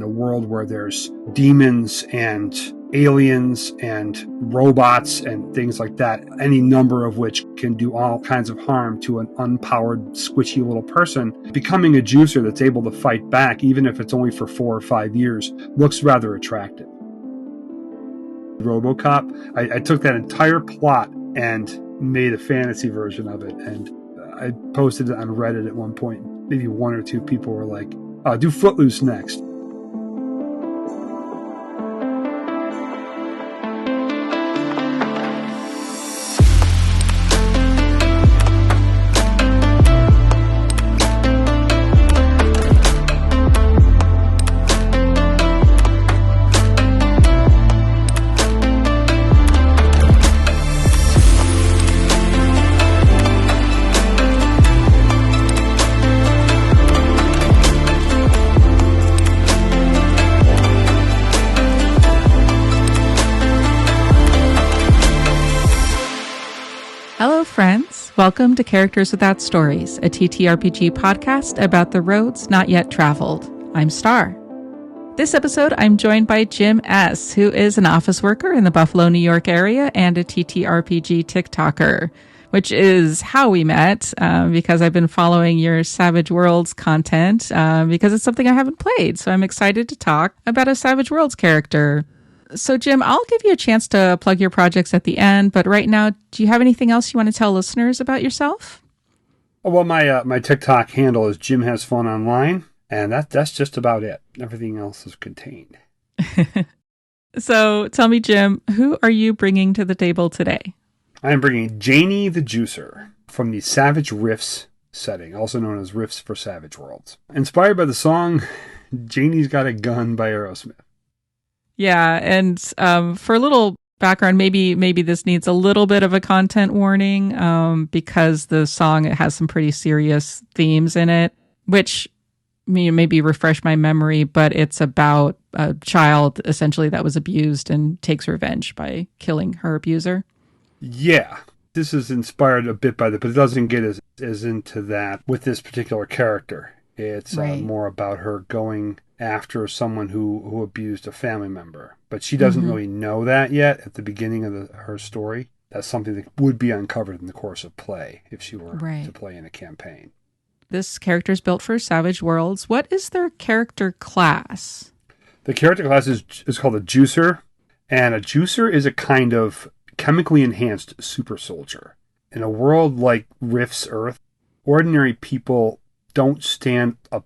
in a world where there's demons and aliens and robots and things like that, any number of which can do all kinds of harm to an unpowered, squishy little person, becoming a juicer that's able to fight back, even if it's only for 4 or 5 years, looks rather attractive. RoboCop, I took that entire plot and made a fantasy version of it, and I posted it on Reddit at one point. Maybe 1 or 2 people were like, do Footloose next. Welcome to Characters Without Stories, a TTRPG podcast about the roads not yet traveled. I'm Star. This episode, I'm joined by Jim S., who is an office worker in the Buffalo, New York area and a TTRPG TikToker, which is how we met, because I've been following your Savage Worlds content, because it's something I haven't played. So I'm excited to talk about a Savage Worlds character. So, Jim, I'll give you a chance to plug your projects at the end, but right now, do you have anything else you want to tell listeners about yourself? Well, my TikTok handle is JimHasFunOnline, and that's just about it. Everything else is contained. So, tell me, Jim, who are you bringing to the table today? I am bringing Janie the Juicer from the Savage Riffs setting, also known as Riffs for Savage Worlds. Inspired by the song Janie's Got a Gun by Aerosmith. Yeah, and for a little background, maybe this needs a little bit of a content warning, because the song, it has some pretty serious themes in it, which maybe refresh my memory, but it's about a child essentially that was abused and takes revenge by killing her abuser. Yeah, this is inspired a bit by that, but it doesn't get as into that with this particular character. It's right. More about her going after someone who abused a family member. But she doesn't really know that yet at the beginning of her story. That's something that would be uncovered in the course of play if she were to play in a campaign. This character is built for Savage Worlds. What is their character class? The character class is called a juicer. And a juicer is a kind of chemically-inhanced super soldier. In a world like Rift's Earth, ordinary people don't stand a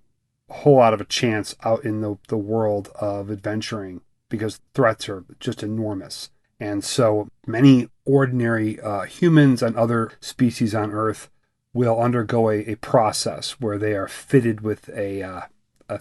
whole lot of a chance out in the world of adventuring because threats are just enormous. And so many ordinary humans and other species on Earth will undergo a process where they are fitted with a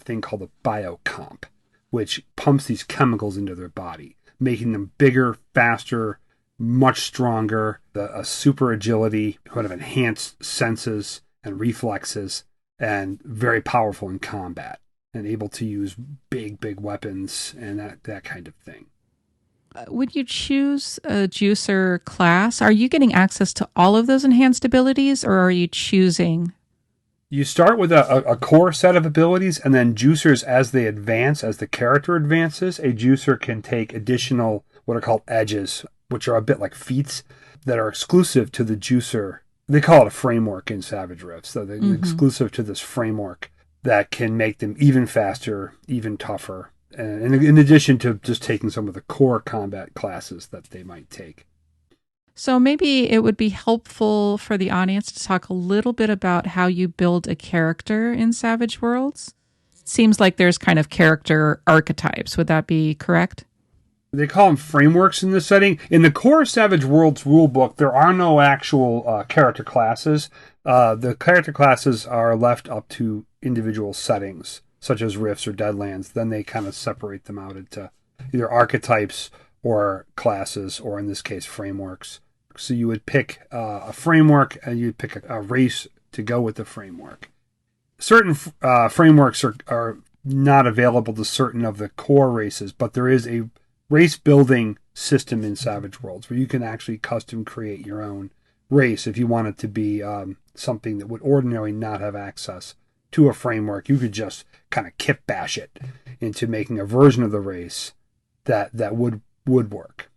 thing called a biocomp, which pumps these chemicals into their body, making them bigger, faster, much stronger, a super agility, kind of enhanced senses and reflexes, and very powerful in combat and able to use big weapons and that kind of thing. When you choose a juicer class, are you getting access to all of those enhanced abilities, or are you choosing? You start with a core set of abilities, and then juicers, as they advance, as the character advances, a juicer can take additional what are called edges, which are a bit like feats that are exclusive to the juicer. They call it a framework in Savage Rifts, so they're exclusive to this framework that can make them even faster, even tougher, and in addition to just taking some of the core combat classes that they might take. So maybe it would be helpful for the audience to talk a little bit about how you build a character in Savage Worlds. It seems like there's kind of character archetypes. Would that be correct? They call them frameworks in this setting. In the core Savage Worlds rulebook, there are no actual character classes. The character classes are left up to individual settings, such as Rifts or Deadlands. Then they kind of separate them out into either archetypes or classes, or in this case, frameworks. So you would pick a framework, and you'd pick a race to go with the framework. Certain frameworks are not available to certain of the core races, but there is a race building system in Savage Worlds where you can actually custom create your own race if you want it to be something that would ordinarily not have access to a framework. You could just kind of kit bash it into making a version of the race that would work.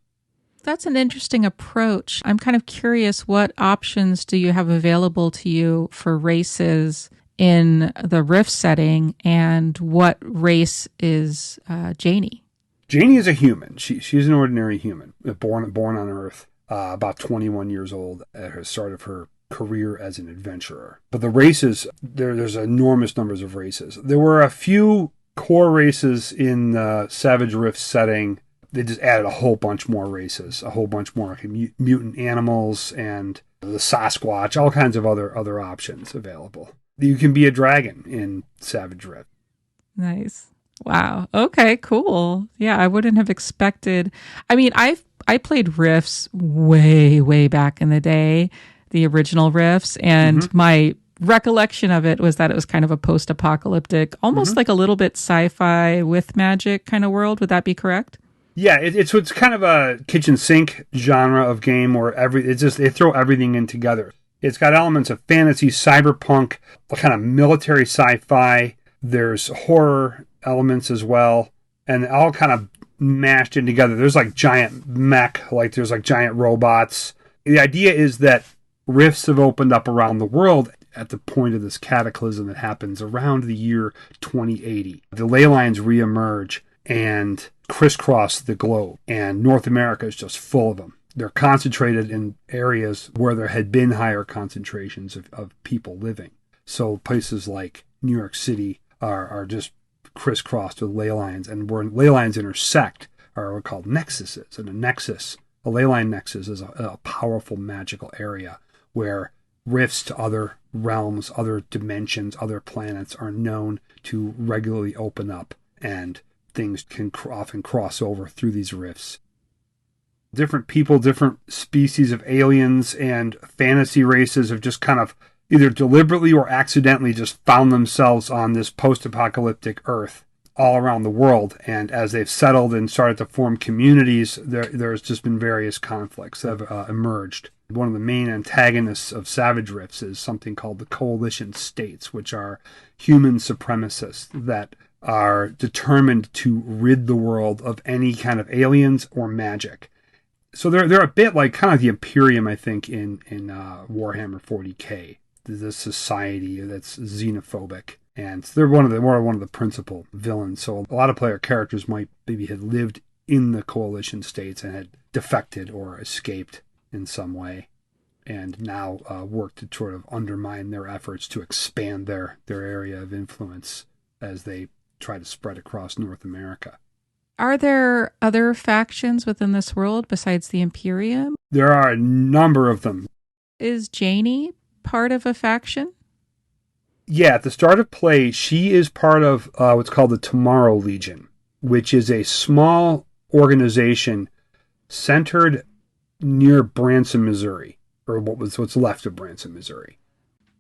That's an interesting approach. I'm kind of curious, what options do you have available to you for races in the Rift setting, and what race is Janie? Janie is a human. She's an ordinary human, born on Earth, about 21 years old at the start of her career as an adventurer. But the races, there's enormous numbers of races. There were a few core races in the Savage Rift setting. They just added a whole bunch more races, a whole bunch more mutant animals and the Sasquatch, all kinds of other options available. You can be a dragon in Savage Rift. Nice. Wow. Okay, cool. Yeah, I wouldn't have expected. I mean, I played Rifts way back in the day, the original Rifts, and my recollection of it was that it was kind of a post-apocalyptic, almost like a little bit sci-fi with magic kind of world. Would that be correct? Yeah, it's kind of a kitchen sink genre of game where they throw everything in together. It's got elements of fantasy, cyberpunk, kind of military sci-fi. There's horror elements as well, and all kind of mashed in together. There's like giant mech, there's like giant robots. The idea is that rifts have opened up around the world at the point of this cataclysm that happens around the year 2080. The ley lines reemerge and crisscross the globe, and North America is just full of them. They're concentrated in areas where there had been higher concentrations of people living. So places like New York City are just crisscrossed with ley lines, and where ley lines intersect are called nexuses. And a ley line nexus is a powerful magical area where rifts to other realms, other dimensions, other planets are known to regularly open up, and things can often cross over through these rifts. Different people, different species of aliens and fantasy races have just kind of either deliberately or accidentally just found themselves on this post-apocalyptic Earth all around the world. And as they've settled and started to form communities, there's just been various conflicts that have emerged. One of the main antagonists of Savage Rifts is something called the Coalition States, which are human supremacists that are determined to rid the world of any kind of aliens or magic. So they're a bit like kind of the Imperium, I think, in Warhammer 40k. This society that's xenophobic, and they're one of the principal villains. So a lot of player characters might maybe had lived in the Coalition States and had defected or escaped in some way, and now work to sort of undermine their efforts to expand their area of influence as they try to spread across North America. Are there other factions within this world besides the Imperium? There are a number of them. Is Janie part of a faction? Yeah, at the start of play, she is part of what's called the Tomorrow Legion, which is a small organization centered near Branson, Missouri, or what's left of Branson, Missouri.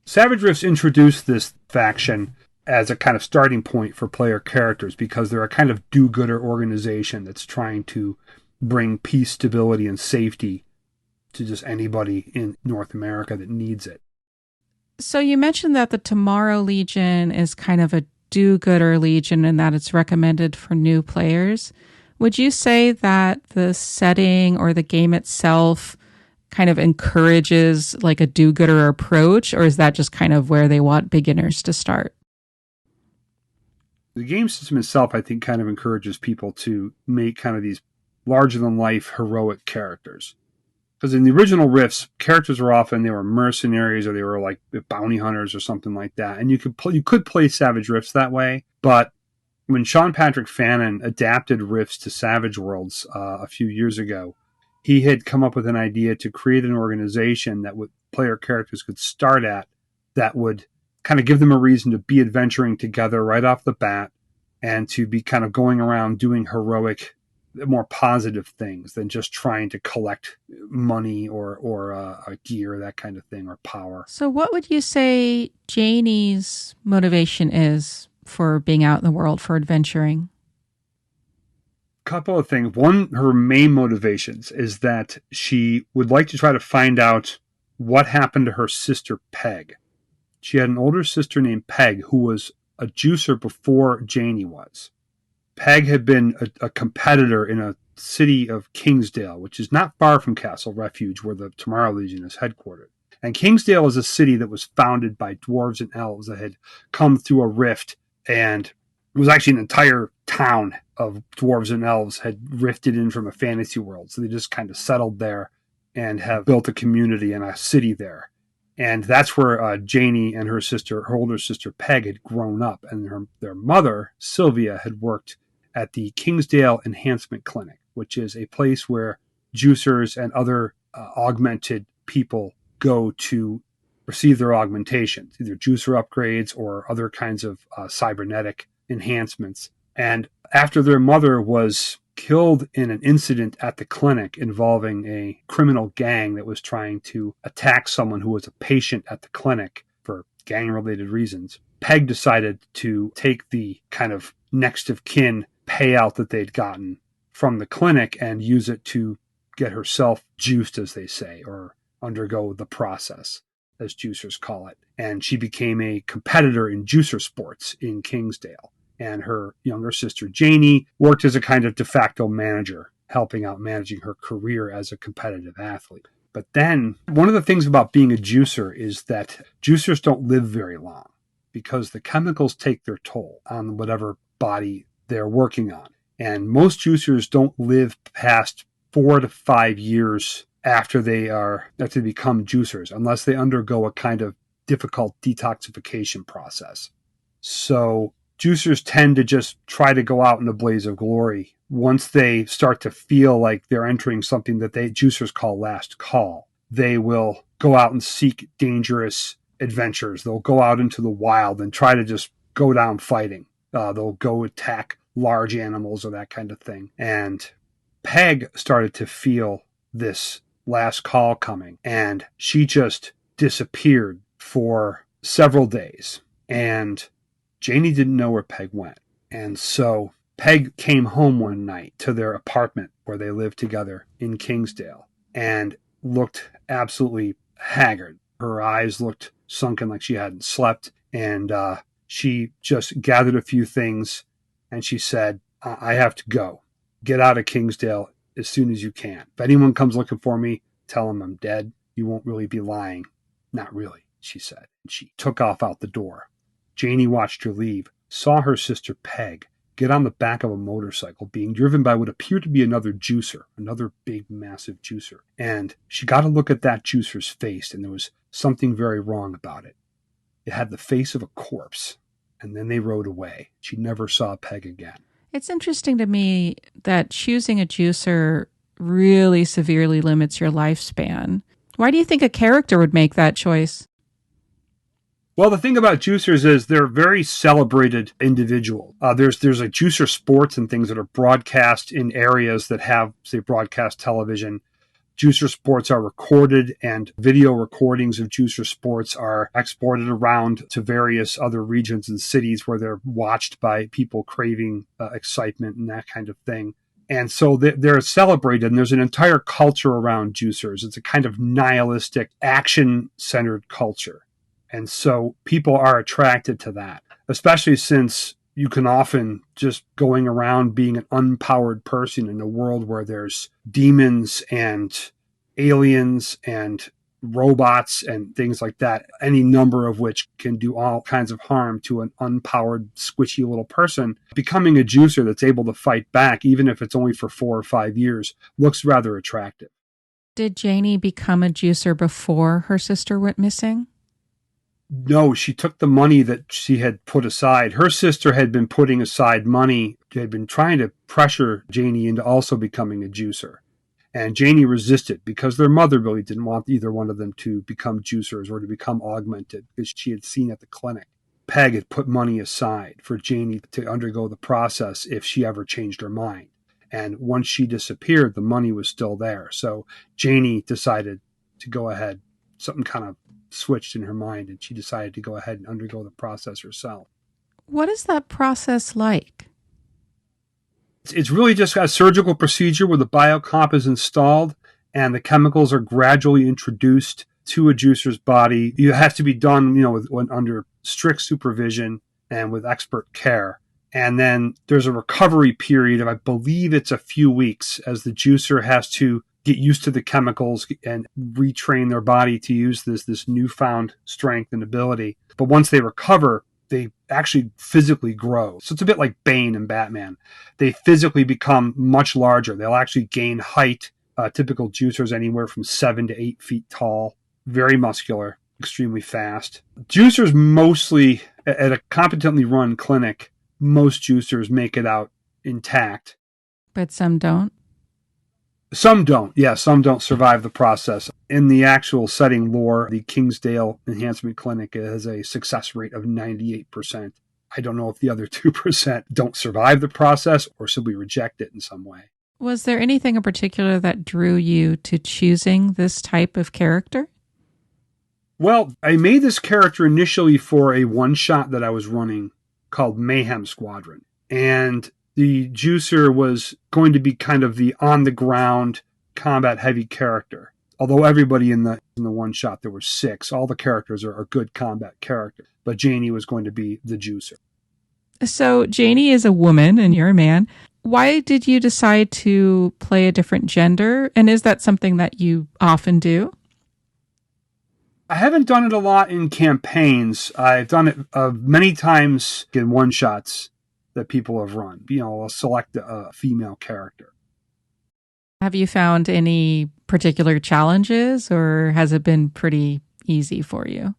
Savage Rifts introduced this faction as a kind of starting point for player characters because they're a kind of do-gooder organization that's trying to bring peace, stability, and safety to just anybody in North America that needs it. So you mentioned that the Tomorrow Legion is kind of a do-gooder legion and that it's recommended for new players. Would you say that the setting or the game itself kind of encourages like a do-gooder approach, or is that just kind of where they want beginners to start? The game system itself, I think, kind of encourages people to make kind of these larger-than-life heroic characters. Because in the original Rifts, characters were often, they were mercenaries or they were like bounty hunters or something like that. And you could play Savage Rifts that way. But when Sean Patrick Fannin adapted Rifts to Savage Worlds a few years ago, he had come up with an idea to create an organization that player characters could start at that would kind of give them a reason to be adventuring together right off the bat and to be kind of going around doing heroic, more positive things than just trying to collect money or gear, that kind of thing, or power. So what would you say Janie's motivation is for being out in the world, for adventuring? Couple of things. One, her main motivations is that she would like to try to find out what happened to her sister Peg. She had an older sister named Peg who was a juicer before Janie was. Peg had been a competitor in a city of Kingsdale, which is not far from Castle Refuge, where the Tomorrow Legion is headquartered. And Kingsdale is a city that was founded by dwarves and elves that had come through a rift, and it was actually an entire town of dwarves and elves had rifted in from a fantasy world. So they just kind of settled there and have built a community and a city there. And that's where Janie and her sister, her older sister Peg, had grown up. And their mother, Sylvia, had worked at the Kingsdale Enhancement Clinic, which is a place where juicers and other augmented people go to receive their augmentations, either juicer upgrades or other kinds of cybernetic enhancements. And after their mother was killed in an incident at the clinic involving a criminal gang that was trying to attack someone who was a patient at the clinic for gang-related reasons, Peg decided to take the kind of next of kin payout that they'd gotten from the clinic and use it to get herself juiced, as they say, or undergo the process, as juicers call it. And she became a competitor in juicer sports in Kingsdale. And her younger sister, Janie, worked as a kind of de facto manager, helping out managing her career as a competitive athlete. But then one of the things about being a juicer is that juicers don't live very long because the chemicals take their toll on whatever body they're working on. And most juicers don't live past 4 to 5 years after they become juicers, unless they undergo a kind of difficult detoxification process. So juicers tend to just try to go out in a blaze of glory once they start to feel like they're entering something that juicers call last call. They will go out and seek dangerous adventures. They'll go out into the wild and try to just go down fighting. They'll go attack large animals or that kind of thing. And Peg started to feel this last call coming, and she just disappeared for several days. And Janie didn't know where Peg went. And so Peg came home one night to their apartment where they lived together in Kingsdale and looked absolutely haggard. Her eyes looked sunken like she hadn't slept. And she just gathered a few things and she said, I have to go. Get out of Kingsdale as soon as you can. If anyone comes looking for me, tell them I'm dead. You won't really be lying. Not really, she said. And she took off out the door. Janie watched her leave, saw her sister Peg get on the back of a motorcycle being driven by what appeared to be another juicer, another big, massive juicer. And she got a look at that juicer's face, and there was something very wrong about it. It had the face of a corpse. And then they rode away. She never saw Peg again. It's interesting to me that choosing a juicer really severely limits your lifespan. Why do you think a character would make that choice? Well, the thing about juicers is they're very celebrated individuals. There's like juicer sports and things that are broadcast in areas that have, say, broadcast television. Juicer sports are recorded, and video recordings of juicer sports are exported around to various other regions and cities where they're watched by people craving excitement and that kind of thing. And so they're celebrated, and there's an entire culture around juicers. It's a kind of nihilistic, action-centered culture. And so people are attracted to that, especially since you can often just going around being an unpowered person in a world where there's demons and aliens and robots and things like that, any number of which can do all kinds of harm to an unpowered, squishy little person. Becoming a juicer that's able to fight back, even if it's only for 4 or 5 years, looks rather attractive. Did Janie become a juicer before her sister went missing? No, she took the money that she had put aside. Her sister had been putting aside money, had been trying to pressure Janie into also becoming a juicer. And Janie resisted because their mother really didn't want either one of them to become juicers or to become augmented, as she had seen at the clinic. Peg had put money aside for Janie to undergo the process if she ever changed her mind. And once she disappeared, the money was still there. So Janie decided to go ahead. Something kind of switched in her mind, and she decided to go ahead and undergo the process herself. What is that process like? It's really just a surgical procedure where the biocomp is installed and the chemicals are gradually introduced to a juicer's body. It has to be done, under strict supervision and with expert care. And then there's a recovery period of, I believe it's a few weeks, as the juicer has to get used to the chemicals and retrain their body to use this newfound strength and ability. But once they recover, they actually physically grow. So it's a bit like Bane and Batman. They physically become much larger. They'll actually gain height. Typical juicers anywhere from 7 to 8 feet tall, very muscular, extremely fast. Juicers mostly, at a competently run clinic, most juicers make it out intact. But some don't? Some don't. Yeah, some don't survive the process. In the actual setting lore, the Kingsdale Enhancement Clinic has a success rate of 98%. I don't know if the other 2% don't survive the process or simply reject it in some way. Was there anything in particular that drew you to choosing this type of character? Well, I made this character initially for a one-shot that I was running called Mayhem Squadron. And the juicer was going to be kind of the on-the-ground, combat-heavy character. Although everybody in the one-shot, there were 6, all the characters are good combat characters. But Janie was going to be the juicer. So Janie is a woman and you're a man. Why did you decide to play a different gender? And is that something that you often do? I haven't done it a lot in campaigns. I've done it many times in one-shots that people have run. I'll select a female character. Have you found any particular challenges, or has it been pretty easy for you?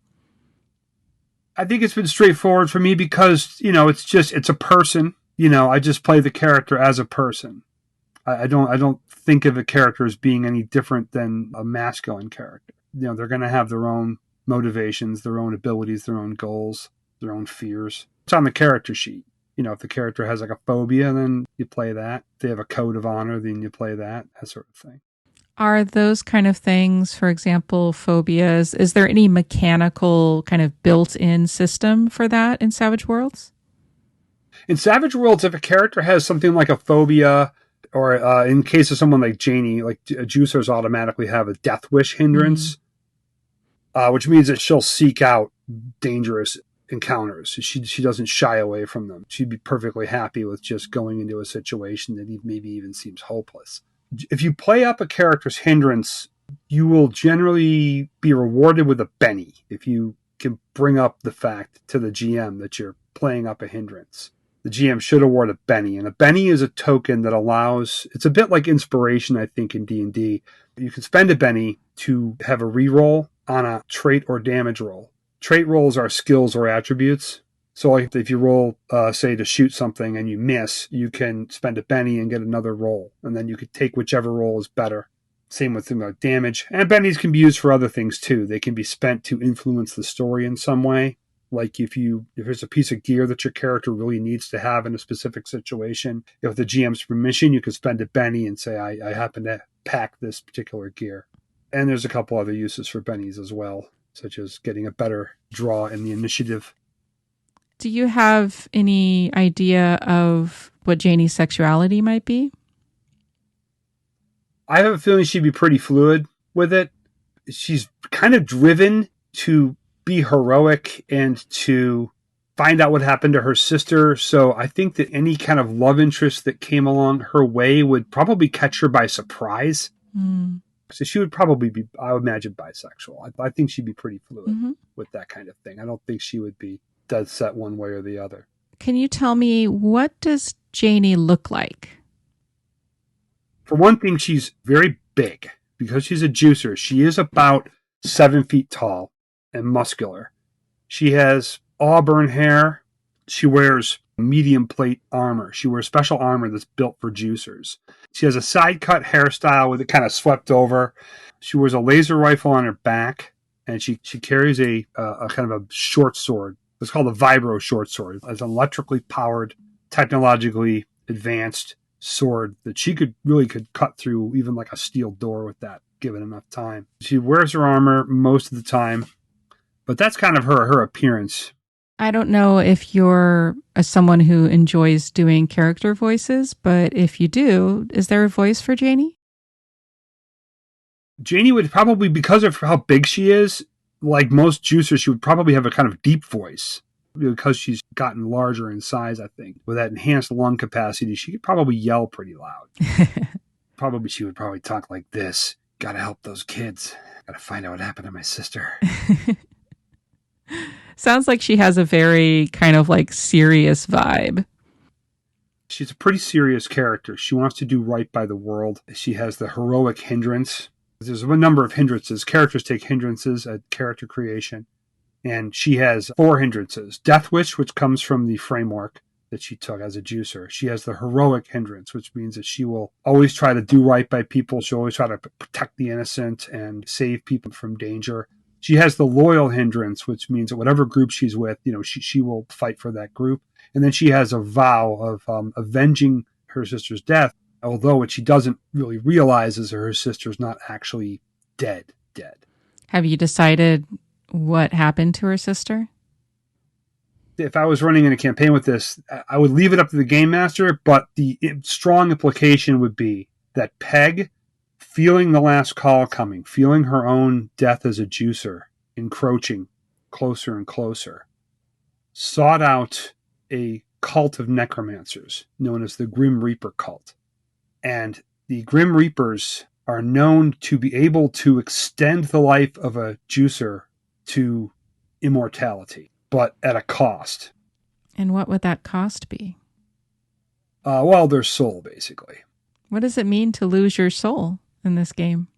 I think it's been straightforward for me because, it's a person. I just play the character as a person. I don't think of a character as being any different than a masculine character. They're going to have their own motivations, their own abilities, their own goals, their own fears. It's on the character sheet. If the character has like a phobia, then you play that. If they have a code of honor, then you play that sort of thing. Are those kind of things, for example, phobias, is there any mechanical kind of built-in system for that in Savage Worlds? In Savage Worlds, if a character has something like a phobia, or in case of someone like Janie, like juicers automatically have a death wish hindrance, which means that she'll seek out dangerous encounters. She doesn't shy away from them. She'd be perfectly happy with just going into a situation that maybe even seems hopeless. If you play up a character's hindrance, you will generally be rewarded with a Benny if you can bring up the fact to the GM that you're playing up a hindrance. The GM should award a Benny, and a Benny is a token that allows, it's a bit like inspiration, I think, in D&D. You can spend a Benny to have a reroll on a trait or damage roll. Trait rolls are skills or attributes. So like if you roll, say, to shoot something and you miss, you can spend a Benny and get another roll. And then you could take whichever roll is better. Same with damage. And Bennies can be used for other things too. They can be spent to influence the story in some way. Like if there's a piece of gear that your character really needs to have in a specific situation, if the GM's permission, you can spend a Benny and say, I happen to pack this particular gear. And there's a couple other uses for Bennies as well, such as getting a better draw in the initiative. Do you have any idea of what Janie's sexuality might be? I have a feeling she'd be pretty fluid with it. She's kind of driven to be heroic and to find out what happened to her sister. So I think that any kind of love interest that came along her way would probably catch her by surprise. So she would probably be, I would imagine, bisexual. I think she'd be pretty fluid with that kind of thing. I don't think she would be dead set one way or the other. Can you tell me, what does Janie look like? For one thing, she's very big. Because she's a juicer, she is about 7 feet tall and muscular. She has auburn hair. She wears medium plate armor. She wears special armor that's built for juicers. She has a side cut hairstyle with it kind of swept over. She wears a laser rifle on her back, and she carries a kind of a short sword. It's called a vibro short sword. It's an electrically powered, technologically advanced sword that she could cut through even like a steel door with that, given enough time. She wears her armor most of the time, but that's kind of her appearance. I don't know if you're someone who enjoys doing character voices, but if you do, is there a voice for Janie? Janie would probably, because of how big she is, like most juicers, she would probably have a kind of deep voice. because she's gotten larger in size, I think. With that enhanced lung capacity, she could probably yell pretty loud. She would probably talk like this. Gotta help those kids. Gotta find out what happened to my sister. Sounds like she has a very kind of like serious vibe. She's a pretty serious character. She wants to do right by the world. She has the heroic hindrance. There's a number of hindrances. Characters take hindrances at character creation. And she has 4 hindrances. Death Wish, which comes from the framework that she took as a juicer. She has the heroic hindrance, which means that she will always try to do right by people. She'll always try to protect the innocent and save people from danger. She has the loyal hindrance, which means that whatever group she's with, she will fight for that group. And then she has a vow of avenging her sister's death, although what she doesn't really realize is that her sister's not actually dead. Have you decided what happened to her sister? If I was running in a campaign with this, I would leave it up to the game master, but the strong implication would be that Peg, feeling the last call coming, feeling her own death as a juicer, encroaching closer and closer, sought out a cult of necromancers known as the Grim Reaper cult. And the Grim Reapers are known to be able to extend the life of a juicer to immortality, but at a cost. And what would that cost be? Their soul, basically. What does it mean to lose your soul in this game?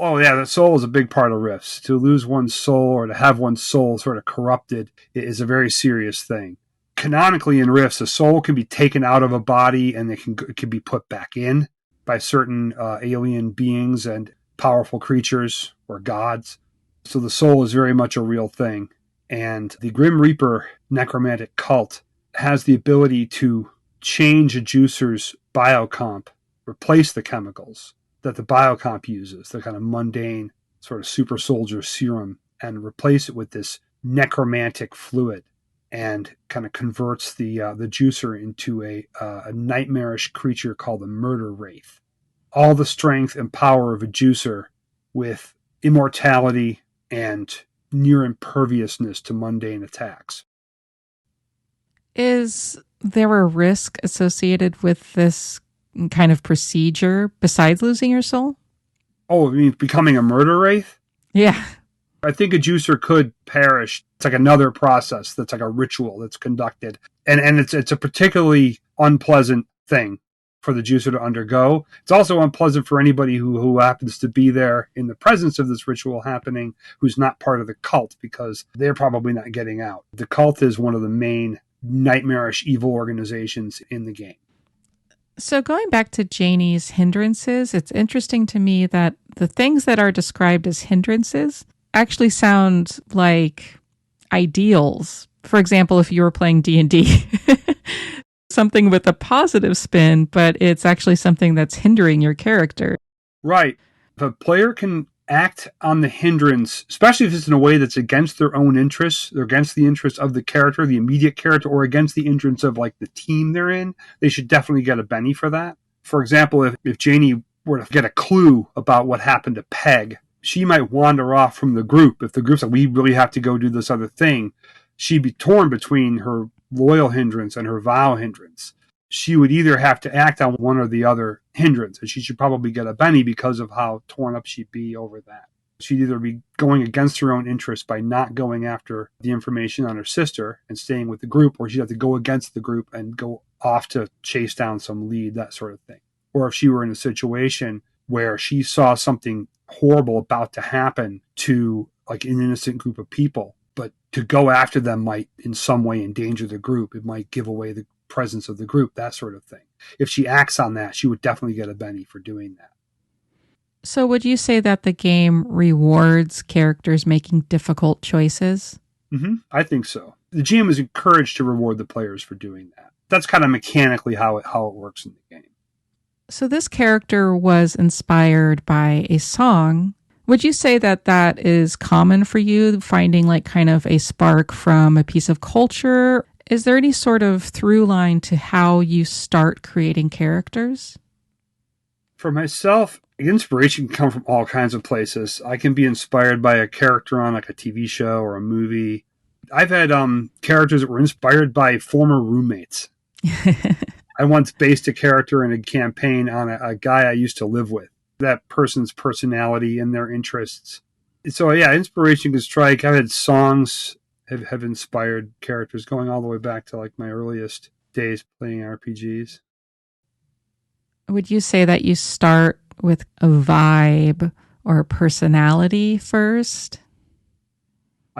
Oh, yeah, the soul is a big part of Rifts. To lose one's soul or to have one's soul sort of corrupted is a very serious thing. Canonically in Rifts, a soul can be taken out of a body and it can be put back in by certain alien beings and powerful creatures or gods. So the soul is very much a real thing. And the Grim Reaper necromantic cult has the ability to change a juicer's biocomp, replace the chemicals that the biocomp uses, the kind of mundane sort of super soldier serum, and replace it with this necromantic fluid and kind of converts the juicer into a nightmarish creature called the Murder Wraith. All the strength and power of a juicer with immortality and near imperviousness to mundane attacks. Is there a risk associated with this kind of procedure besides losing your soul? Oh, I mean, becoming a murder wraith? Yeah. I think a juicer could perish. It's like another process that's like a ritual that's conducted. And it's a particularly unpleasant thing for the juicer to undergo. It's also unpleasant for anybody who happens to be there in the presence of this ritual happening, who's not part of the cult, because they're probably not getting out. The cult is one of the main nightmarish evil organizations in the game. So going back to Janie's hindrances, it's interesting to me that the things that are described as hindrances actually sound like ideals. For example, if you were playing D&D, something with a positive spin, but it's actually something that's hindering your character. Right. If a player can act on the hindrance, especially if it's in a way that's against their own interests, or against the interests of the character, the immediate character, or against the interests of like the team they're in, they should definitely get a Benny for that. For example, if Janie were to get a clue about what happened to Peg, she might wander off from the group. If the group's like, we really have to go do this other thing, she'd be torn between her loyal hindrance and her vow hindrance. She would either have to act on one or the other hindrance, and she should probably get a Benny because of how torn up she'd be over that. She'd either be going against her own interests by not going after the information on her sister and staying with the group, or she'd have to go against the group and go off to chase down some lead, that sort of thing. Or if she were in a situation where she saw something horrible about to happen to like an innocent group of people, but to go after them might in some way endanger the group. It might give away the presence of the group, that sort of thing. If she acts on that, she would definitely get a Benny for doing that. So would you say that the game rewards characters making difficult choices? Mm-hmm. I think so. The GM is encouraged to reward the players for doing that. That's kind of mechanically how it works in the game. So this character was inspired by a song. Would you say that that is common for you, finding like kind of a spark from a piece of culture? Is there any sort of through line to how you start creating characters? For myself, inspiration can come from all kinds of places. I can be inspired by a character on like a TV show or a movie. I've had characters that were inspired by former roommates. I once based a character in a campaign on a guy I used to live with. That person's personality and their interests. So yeah, inspiration can strike. I've had songs have inspired characters going all the way back to like my earliest days playing RPGs. Would you say that you start with a vibe or a personality first?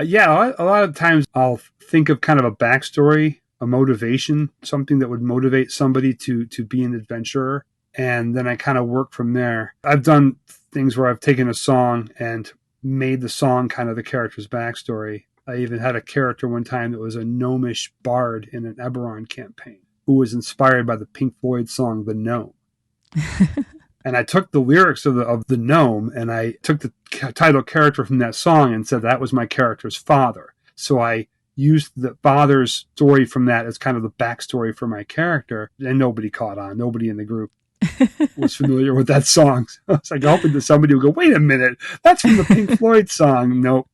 Yeah, a lot of times I'll think of kind of a backstory, a motivation, something that would motivate somebody to be an adventurer. And then I kind of work from there. I've done things where I've taken a song and made the song kind of the character's backstory. I even had a character one time that was a gnomish bard in an Eberron campaign who was inspired by the Pink Floyd song The Gnome. And I took the lyrics of the Gnome and I took the title character from that song and said that was my character's father. So I used the father's story from that as kind of the backstory for my character, and nobody caught on. Nobody in the group was familiar with that song. So I was like hoping that somebody would go, wait a minute, that's from the Pink Floyd song. Nope.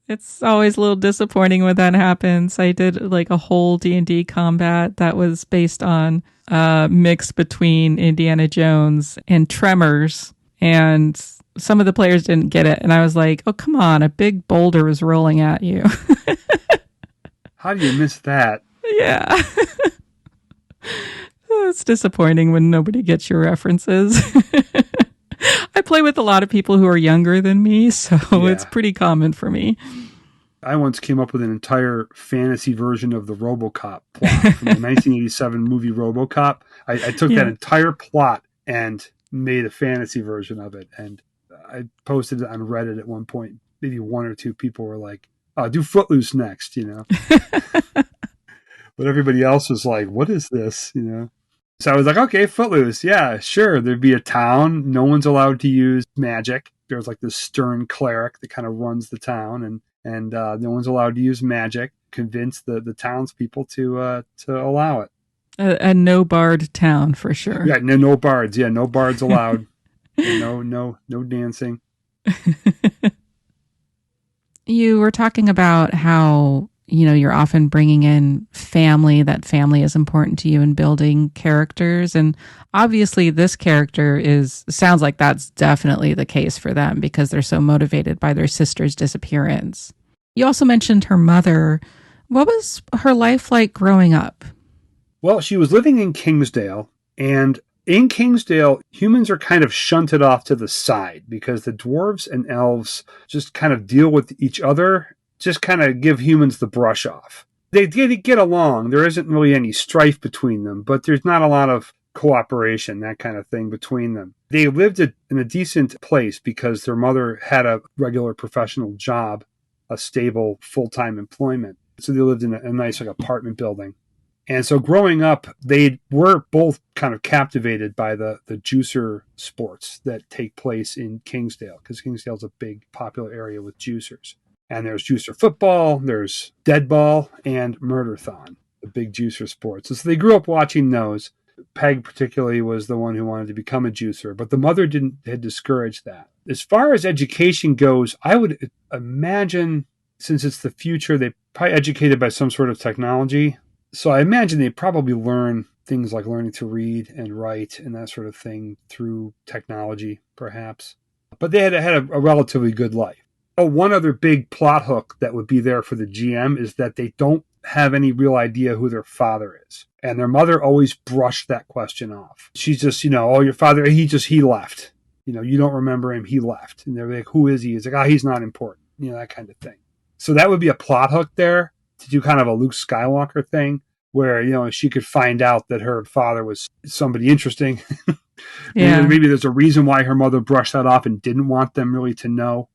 It's always a little disappointing when that happens. I did like a whole D&D combat that was based on a mix between Indiana Jones and Tremors, and some of the players didn't get it. And I was like, oh, come on, a big boulder was rolling at you. How do you miss that? Yeah. It's disappointing when nobody gets your references. I play with a lot of people who are younger than me, so It's pretty common for me. I once came up with an entire fantasy version of the RoboCop plot from the 1987 movie RoboCop. I took that entire plot and made a fantasy version of it, and I posted it on Reddit at one point. Maybe one or two people were like, "Oh, do Footloose next," But everybody else was like, "What is this?" So I was like, okay, Footloose. Yeah, sure. There'd be a town. No one's allowed to use magic. There's like this stern cleric that kind of runs the town, and no one's allowed to use magic. Convince the townspeople to allow it. A no bard town for sure. Yeah, no bards. Yeah, no bards allowed. no dancing. You were talking about how you're often bringing in family, that family is important to you in building characters. And obviously this character sounds like that's definitely the case for them because they're so motivated by their sister's disappearance. You also mentioned her mother. What was her life like growing up? Well, she was living in Kingsdale, and in Kingsdale, humans are kind of shunted off to the side because the dwarves and elves just kind of deal with each other, just kind of give humans the brush off. They get along. There isn't really any strife between them, but there's not a lot of cooperation, that kind of thing between them. They lived in a decent place because their mother had a regular professional job, a stable full-time employment. So they lived in a nice like apartment building. And so growing up, they were both kind of captivated by the juicer sports that take place in Kingsdale, because Kingsdale's a big popular area with juicers. And there's juicer football, there's deadball, and murderthon, the big juicer sports. And so they grew up watching those. Peg particularly was the one who wanted to become a juicer, but the mother had discouraged that. As far as education goes, I would imagine, since it's the future, they're probably educated by some sort of technology. So I imagine they probably learn things like learning to read and write and that sort of thing through technology, perhaps. But they had a relatively good life. Oh, one other big plot hook that would be there for the GM is that they don't have any real idea who their father is. And their mother always brushed that question off. She's just, oh, your father, he left. You don't remember him, he left. And they're like, who is he? He's like, he's not important. That kind of thing. So that would be a plot hook there to do kind of a Luke Skywalker thing where, she could find out that her father was somebody interesting. Yeah. Maybe there's a reason why her mother brushed that off and didn't want them really to know.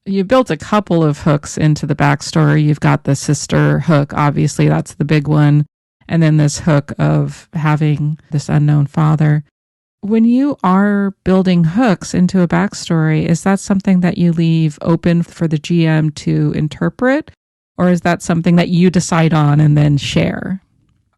You built a couple of hooks into the backstory. You've got the sister hook, obviously, that's the big one. And then this hook of having this unknown father. When you are building hooks into a backstory, is that something that you leave open for the GM to interpret? Or is that something that you decide on and then share?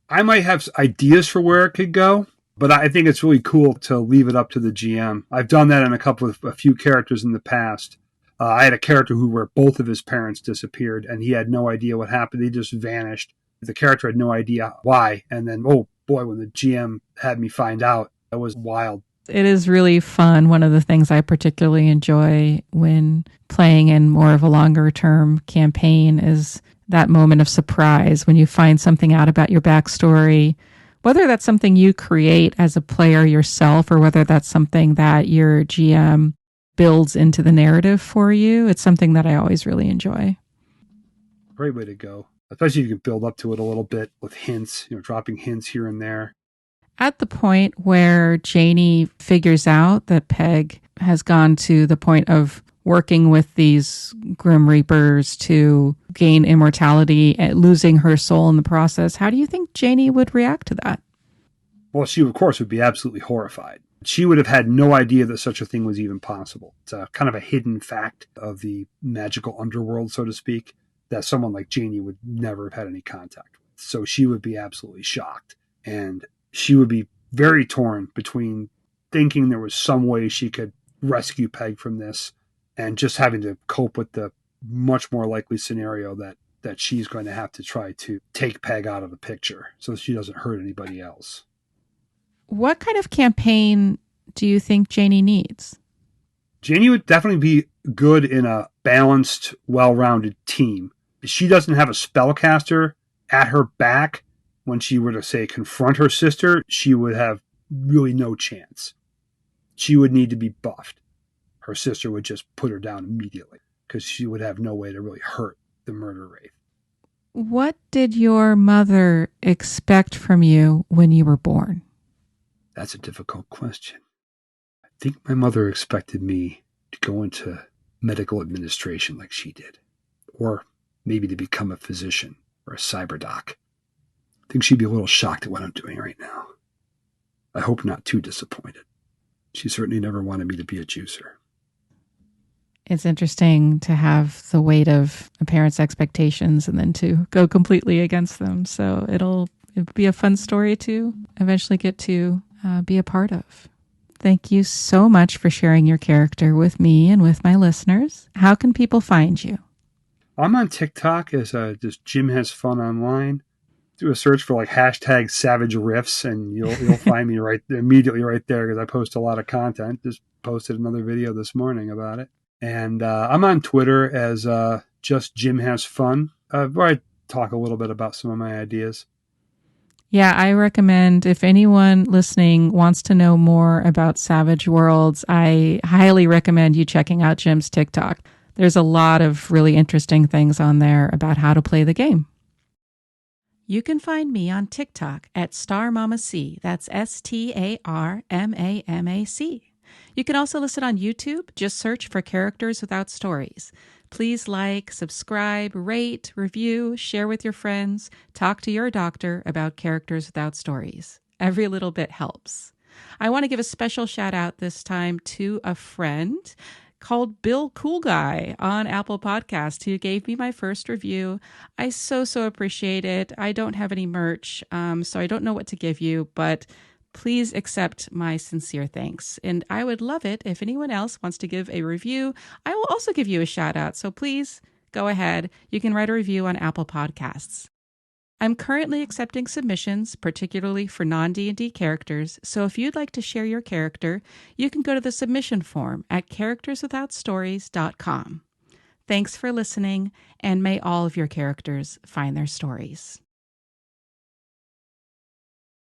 I might have ideas for where it could go, but I think it's really cool to leave it up to the GM. I've done that in a few characters in the past. I had a character where both of his parents disappeared, and he had no idea what happened. They just vanished. The character had no idea why. And then, oh boy, when the GM had me find out, that was wild. It is really fun. One of the things I particularly enjoy when playing in more of a longer term campaign is that moment of surprise when you find something out about your backstory, whether that's something you create as a player yourself or whether that's something that your GM builds into the narrative for you. It's something that I always really enjoy. Great way to go. Especially if you can build up to it a little bit with hints, dropping hints here and there. At the point where Janie figures out that Peg has gone to the point of working with these Grim Reapers to gain immortality and losing her soul in the process, how do you think Janie would react to that? Well, she, of course, would be absolutely horrified. She would have had no idea that such a thing was even possible. It's a kind of a hidden fact of the magical underworld, so to speak, that someone like Janie would never have had any contact with. So she would be absolutely shocked. And she would be very torn between thinking there was some way she could rescue Peg from this and just having to cope with the much more likely scenario that she's going to have to try to take Peg out of the picture so that she doesn't hurt anybody else. What kind of campaign do you think Janie needs? Janie would definitely be good in a balanced, well-rounded team. She doesn't have a spellcaster at her back. When she were to, say, confront her sister, she would have really no chance. She would need to be buffed. Her sister would just put her down immediately because she would have no way to really hurt the murder wraith. What did your mother expect from you when you were born? That's a difficult question. I think my mother expected me to go into medical administration like she did, or maybe to become a physician or a cyberdoc. I think she'd be a little shocked at what I'm doing right now. I hope not too disappointed. She certainly never wanted me to be a juicer. It's interesting to have the weight of a parent's expectations and then to go completely against them. So it'll be a fun story to eventually get to be a part of. Thank you so much for sharing your character with me and with my listeners. How can people find you? I'm on TikTok as just JimHasFunOnline. Do a search for hashtag Savage Riffs, and you'll find me immediately right there because I post a lot of content. Just posted another video this morning about it. And I'm on Twitter as just JimHasFun, where I talk a little bit about some of my ideas. Yeah, I recommend if anyone listening wants to know more about Savage Worlds, I highly recommend you checking out Jim's TikTok. There's a lot of really interesting things on there about how to play the game. You can find me on TikTok at StarMamaC. That's StarMamaC. You can also listen on YouTube. Just search for Characters Without Stories. Please like, subscribe, rate, review, share with your friends. Talk to your doctor about Characters Without Stories. Every little bit helps. I want to give a special shout out this time to a friend called Bill Cool Guy on Apple Podcast, who gave me my first review. I so appreciate it. I don't have any merch, so I don't know what to give you, but please accept my sincere thanks. And I would love it if anyone else wants to give a review. I will also give you a shout out, so please go ahead. You can write a review on Apple Podcasts. I'm currently accepting submissions, particularly for non-D&D characters, so if you'd like to share your character, you can go to the submission form at characterswithoutstories.com. Thanks for listening, and may all of your characters find their stories.